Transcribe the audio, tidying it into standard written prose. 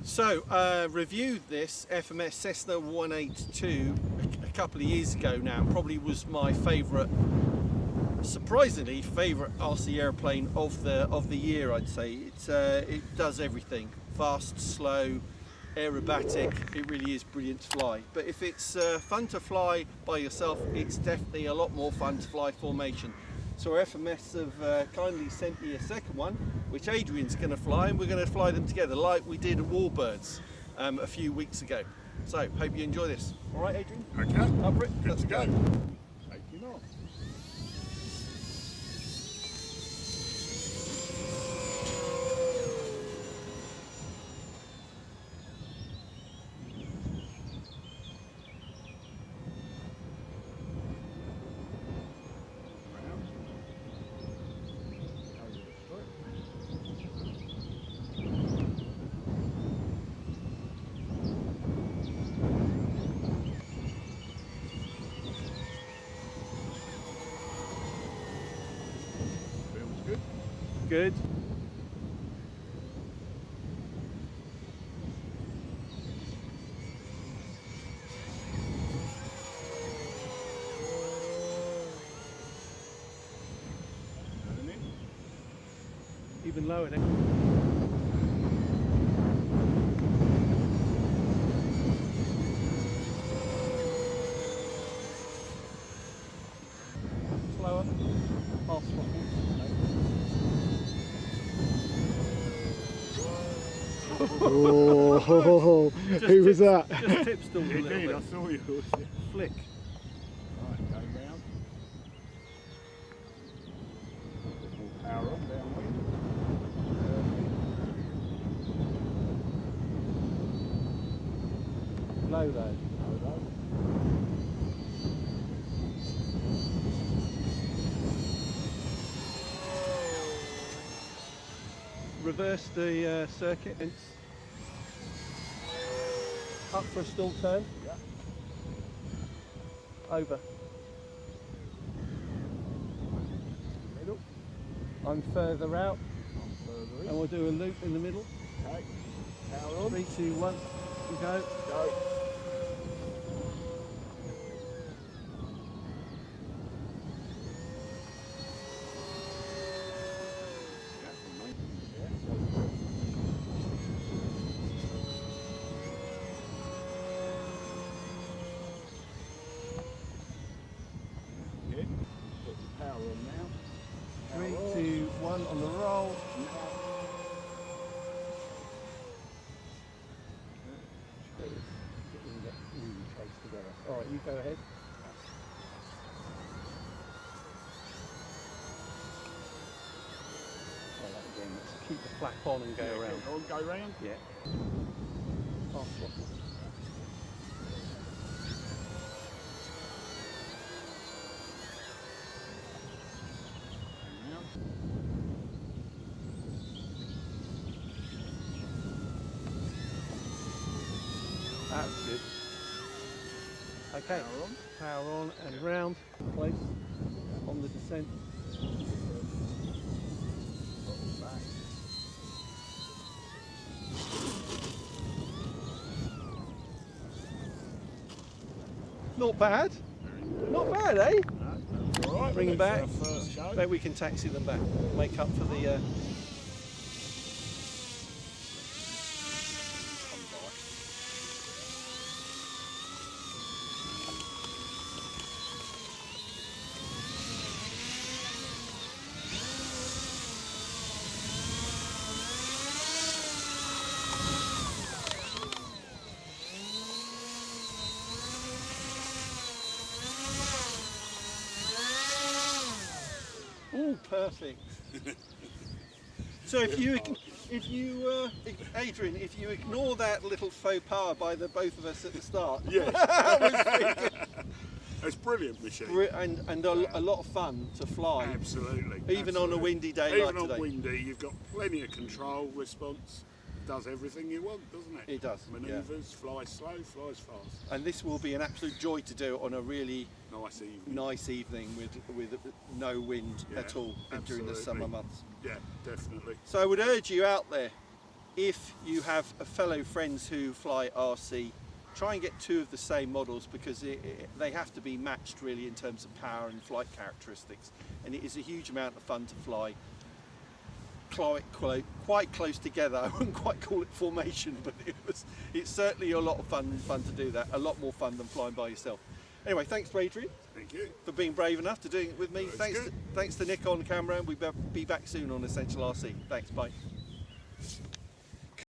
So, reviewed this FMS Cessna 182 a couple of years ago now. Probably was my favourite, surprisingly favourite RC airplane of the year. I'd say it does everything: fast, slow, aerobatic. It really is brilliant to fly. But if it's fun to fly by yourself, it's definitely a lot more fun to fly formation. So our FMS have kindly sent me a second one, which Adrian's going to fly, and we're going to fly them together like we did at Warbirds a few weeks ago. So hope you enjoy this. All right, Adrian? Okay. Up for it? Good Let's to go. go. Taking off. Good. Even lower now. Slower. Half throttle. Oh, who was that? Just tip stalled a little Indeed, bit. I saw you. Flick. Right, go round. More power on, downwind. Low though. Reverse the circuit. Up for a stall turn. Yeah. Over. Middle. I'm further out, I'm further in. and we'll do a loop in the middle. Okay. Power on. 3, 2, 1, we go. Go. Put the power on now. 3, Power on. 2, 1 on the roll. Alright, you go ahead. Try that again. Let's keep the flap on and go around. Go round. Yeah. Half throttle. That's good. Okay, power on and round, place on the descent. Not bad. Not bad, eh? All right, Bring them back. First show. Maybe we can taxi them back. Make up for the. Oh, perfect. So if you, Adrian, if you ignore that little faux pas by the both of us at the start, Yes. that was pretty good. It's brilliant machine. And a lot of fun to fly. Absolutely. Even on a windy day Even like today. on windy, you've got plenty of control, response. Does everything you want, doesn't it? It does. Manoeuvres, flies slow, flies fast. And this will be an absolute joy to do on a really Nice evening evening. with no wind Yeah, at all during the absolutely. summer months. Yeah, definitely. So I would urge you out there, if you have a fellow friends who fly RC, try and get 2 of the same models, because they have to be matched really in terms of power and flight characteristics, and it is a huge amount of fun to fly quite close together. I wouldn't quite call it formation, but it's certainly a lot of fun to do that, a lot more fun than flying by yourself. Anyway, thanks to Adrian. Thank you. For being brave enough to doing it with me. That's Thanks to Nick on camera, and we'll be back soon on Essential RC. Thanks, bye.